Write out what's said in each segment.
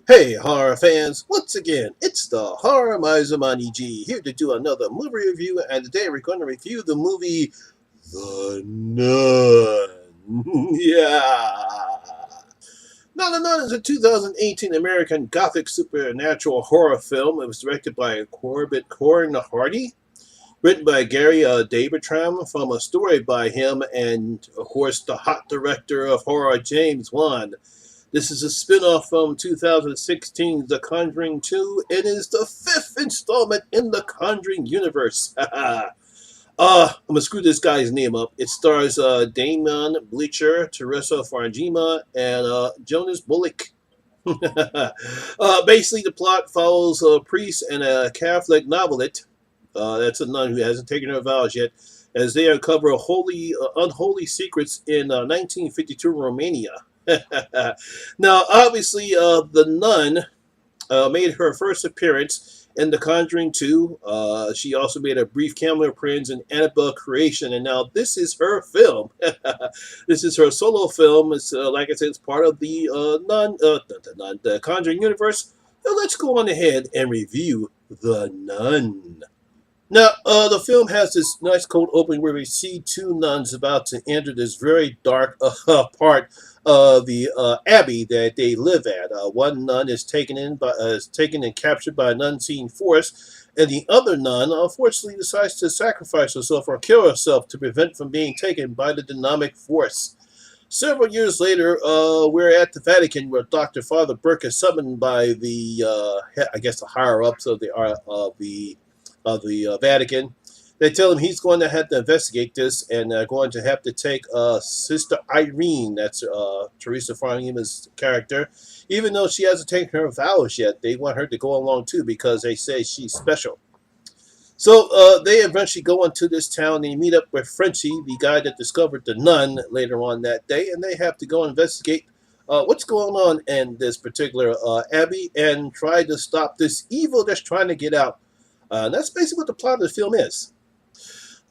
Hey, horror fans! Once again, it's the Horror Miser Monty G here to do another movie review, and today we're going to review the movie The Nun. Yeah! Now, The Nun is a 2018 American Gothic supernatural horror film. It was directed by Corbett Corn Hardy, written by Gary Davidtram, from a story by him, and of course, the hot director of horror, James Wan. This is a spin-off from 2016's The Conjuring 2. It is the fifth installment in the Conjuring Universe. I'm going to screw this guy's name up. It stars Damon Bleacher, Teresa Farjima, and Jonas Bullock. Basically, the plot follows a priest and a Catholic novelist, that's a nun who hasn't taken her vows yet, as they uncover unholy secrets in 1952 Romania. Now, obviously, the nun made her first appearance in The Conjuring 2. She also made a brief cameo appearance in Annabelle Creation, and now this is her film. This is her solo film. It's like I said, it's part of the the Conjuring universe. Now let's go on ahead and review The Nun. Now, the film has this nice cold opening where we see two nuns about to enter this very dark part of the abbey that they live at. One nun is taken and captured by an unseen force, and the other nun, unfortunately, decides to sacrifice herself or kill herself to prevent from being taken by the demonic force. Several years later, we're at the Vatican, where Dr. Father Burke is summoned by I guess, the higher ups of the Vatican. They tell him he's going to have to investigate this, and they're going to have to take Sister Irene, that's Teresa Farmiga's character, even though she hasn't taken her vows yet. They want her to go along too because they say she's special. So they eventually go into this town and they meet up with Frenchie, the guy that discovered the nun later on that day, and they have to go investigate what's going on in this particular abbey and try to stop this evil that's trying to get out. That's basically what the plot of the film is.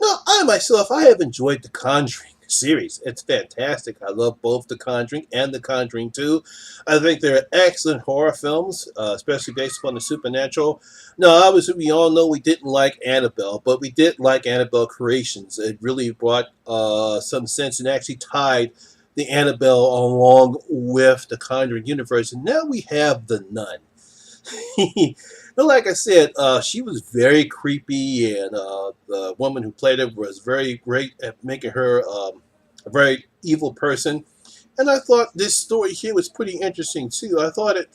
Now, I have enjoyed the Conjuring series. It's fantastic. I love both The Conjuring and The Conjuring 2. I think they're excellent horror films, especially based upon the supernatural. Now, obviously, we all know we didn't like Annabelle, but we did like Annabelle Creations. It really brought some sense and actually tied the Annabelle along with the Conjuring universe. And now we have The Nun. But like I said, she was very creepy, and the woman who played her was very great at making her a very evil person. And I thought this story here was pretty interesting too. I thought it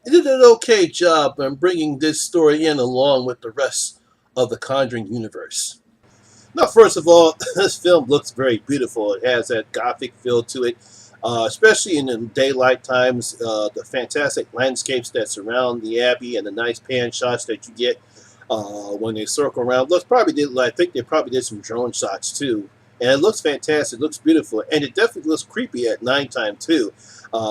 did an okay job in bringing this story in along with the rest of the Conjuring universe. Now, first of all, this film looks very beautiful. It has that gothic feel to it, especially in the daylight times. The fantastic landscapes that surround the abbey and the nice pan shots that you get when they circle around. I think they probably did some drone shots too. And it looks fantastic. It looks beautiful. And it definitely looks creepy at nighttime too,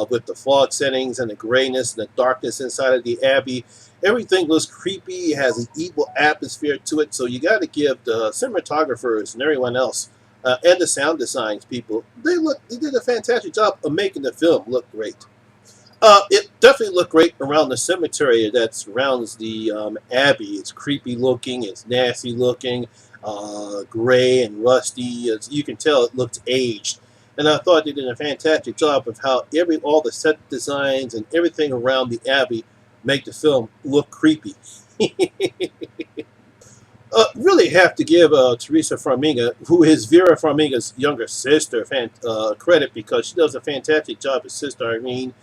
with the fog settings and the grayness and the darkness inside of the abbey. Everything looks creepy. It has an evil atmosphere to it. So you got to give the cinematographers and everyone else and the sound designs people, they did a fantastic job of making the film look great. It definitely looked great around the cemetery that surrounds the abbey. It's creepy looking. It's nasty looking, gray and rusty. As you can tell, it looked aged. And I thought they did a fantastic job of how all the set designs and everything around the abbey make the film look creepy. Really have to give Teresa Farmiga, who is Vera Farmiga's younger sister, credit, because she does a fantastic job as Sister Irene,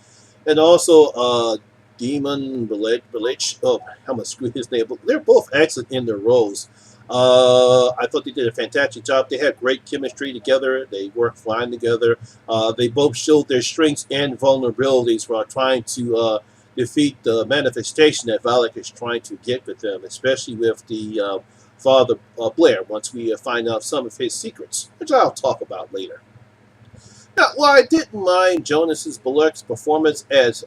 and also Demon Belich. Oh, how much screw his name? But they're both excellent in their roles. I thought they did a fantastic job. They had great chemistry together. They worked fine together. They both showed their strengths and vulnerabilities while trying to defeat the manifestation that Valak is trying to get with them, especially with the Father Blair, once we find out some of his secrets, which I'll talk about later. Now, while I didn't mind Jonas's Bullock's performance as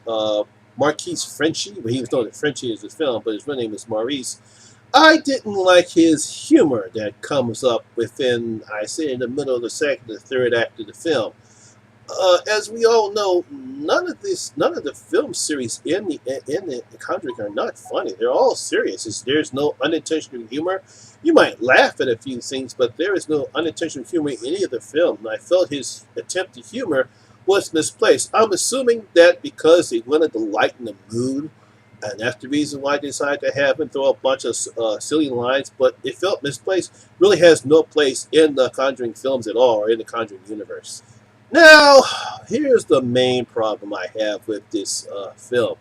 Marquise Frenchie, well, he was known as Frenchie as his film, but his real name is Maurice, I didn't like his humor that comes up within, I say, in the middle of the second or third act of the film. As we all know, none of the film series in the Conjuring are not funny. They're all serious. There's no unintentional humor. You might laugh at a few things, but there is no unintentional humor in any of the film. And I felt his attempt at humor was misplaced. I'm assuming that because they wanted to lighten the mood, and that's the reason why they decided to have him throw a bunch of silly lines. But it felt misplaced. Really has no place in the Conjuring films at all, or in the Conjuring universe. Now, here's the main problem I have with this film.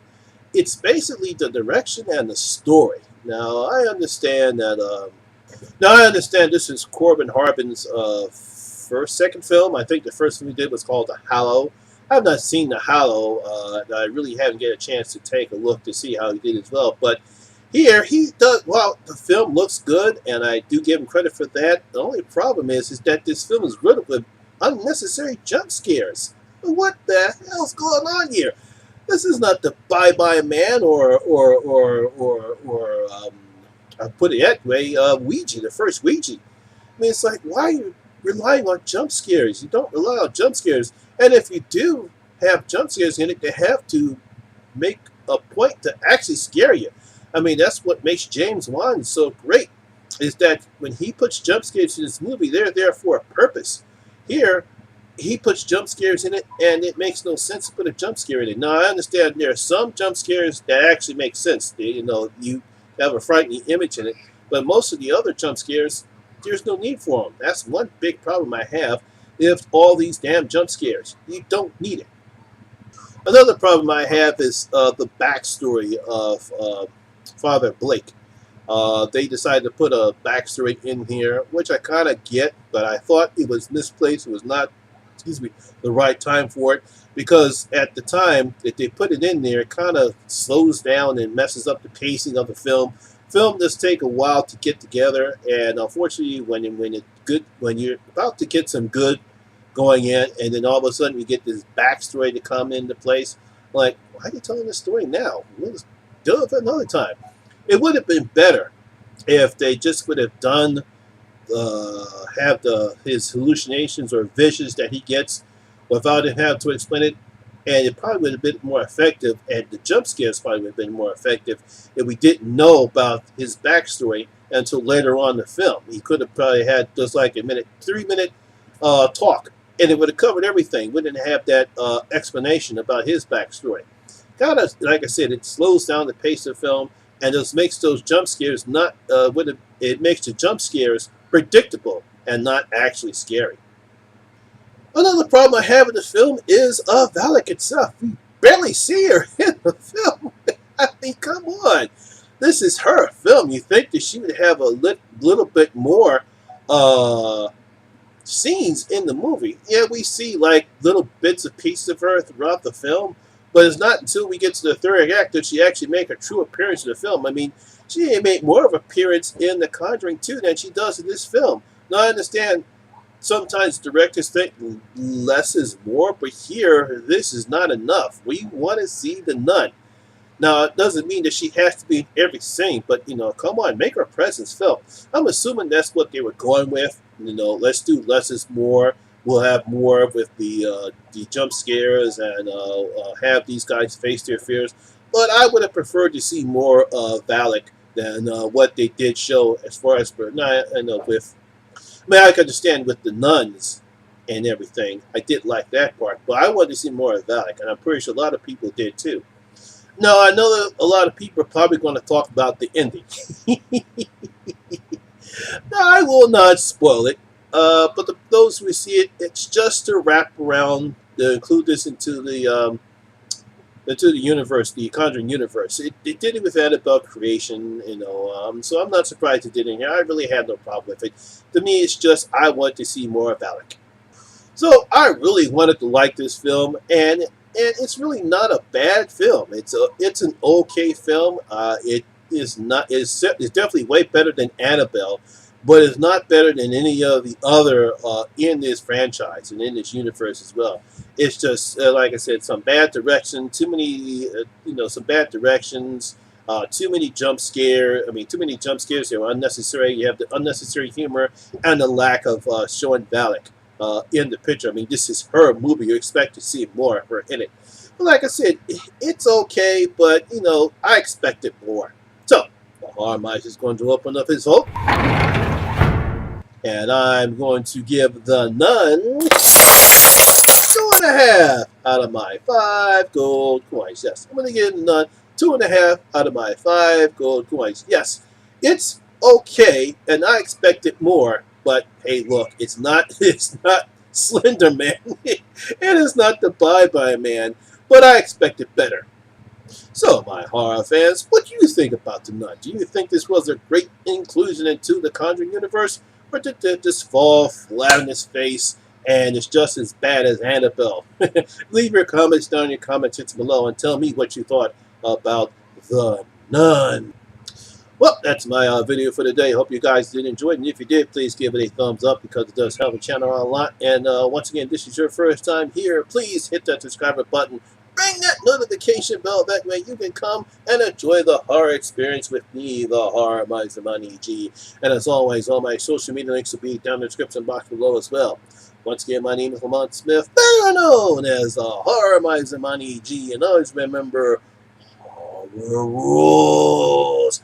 It's basically the direction and the story. Now I understand this is Corbin Harbin's second film. I think the first one he did was called The Hallow. I've not seen The Hallow. I really haven't get a chance to take a look to see how he did as well. But here he does. Well, the film looks good, and I do give him credit for that. The only problem is that this film is riddled with unnecessary jump scares. What the hell's going on here? This is not the Bye Bye Man or I put it that way, Ouija, the first Ouija. I mean, it's like, why are you relying on jump scares? You don't rely on jump scares. And if you do have jump scares in it, they have to make a point to actually scare you. I mean, that's what makes James Wan so great, is that when he puts jump scares in this movie, they're there for a purpose. Here, he puts jump scares in it, and it makes no sense to put a jump scare in it. Now, I understand there are some jump scares that actually make sense. You have a frightening image in it, but most of the other jump scares, there's no need for them. That's one big problem I have with all these damn jump scares. You don't need it. Another problem I have is the backstory of Father Blake. They decided to put a backstory in here, which I kind of get, but I thought it was misplaced. It was not, the right time for it, because at the time that they put it in there, it kind of slows down and messes up the pacing of the film. Film does take a while to get together, and unfortunately, when you're about to get some good going in, and then all of a sudden you get this backstory to come into place, like, why are you telling this story now? Let's do it another time. It would have been better if they just would have done his hallucinations or visions that he gets without him having to explain it, and it probably would have been more effective, and the jump scares probably would have been more effective if we didn't know about his backstory until later on in the film. He could have probably had just like a 3-minute talk, and it would have covered everything. We didn't have that explanation about his backstory. Kind of, like I said, it slows down the pace of the film, and just makes those jump scares it makes the jump scares predictable and not actually scary. Another problem I have with the film is Valak itself. We barely see her in the film. I mean, come on. This is her film. You think that she would have a little bit more scenes in the movie. Yeah, we see like little bits of pieces of her throughout the film, but it's not until we get to the third act that she actually make a true appearance in the film. I mean, she made more of an appearance in The Conjuring 2 than she does in this film. Now, I understand sometimes directors think less is more, but here, this is not enough. We want to see the nun. Now, it doesn't mean that she has to be in every scene, but, come on, make her presence felt. I'm assuming that's what they were going with. Let's do less is more. We'll have more with the jump scares and have these guys face their fears. But I would have preferred to see more Valak than what they did show as far as I can understand with the nuns and everything. I did like that part, but I wanted to see more of Valak, and I'm pretty sure a lot of people did too. Now, I know that a lot of people are probably going to talk about the ending. Now, I will not spoil it, but those who see it, it's just to wrap around, to include this into the universe, the Conjuring universe. It did it with Annabelle creation, so I'm not surprised it did it here. I really had no problem with it. To me, it's just I want to see more of Alec. So I really wanted to like this film, and it's really not a bad film. It's an okay film. It's definitely way better than Annabelle, but it's not better than any of the other in this franchise and in this universe as well. It's just like I said, some bad direction, too many, some bad directions, too many jump scares. Too many jump scares. They were unnecessary. You have the unnecessary humor and the lack of showing Valak. in the picture. I mean, this is her movie. You expect to see more of her in it. But like I said, it's okay, but, you know, I expected more. So, the Horror Miser is going to open up his vote. And I'm going to give The Nun 2.5 out of my 5 gold coins. Yes, I'm going to give The Nun 2.5 out of my 5 gold coins. Yes, it's okay, and I expected more. But hey, look, it's not Slender Man, and it's not the Bye Bye Man. But I expected better. So, my horror fans, what do you think about The Nun? Do you think this was a great inclusion into the Conjuring Universe? Or did this fall flat on its face and it's just as bad as Annabelle? Leave your comments down in your comment section below and tell me what you thought about The Nun. Well, that's my video for today. Hope you guys did enjoy it. And if you did, please give it a thumbs up because it does help the channel out a lot. And once again, this is your first time here. Please hit that subscribe button. Ring that notification bell. That way you can come and enjoy the horror experience with me, the Horror Miser Monty G. And as always, all my social media links will be down in the description box below as well. Once again, my name is Lamont Smith, better known as the Horror Miser Monty G. And always remember, horror rules.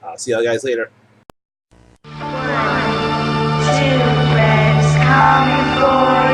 I'll see you guys later. 1, 2, let's come for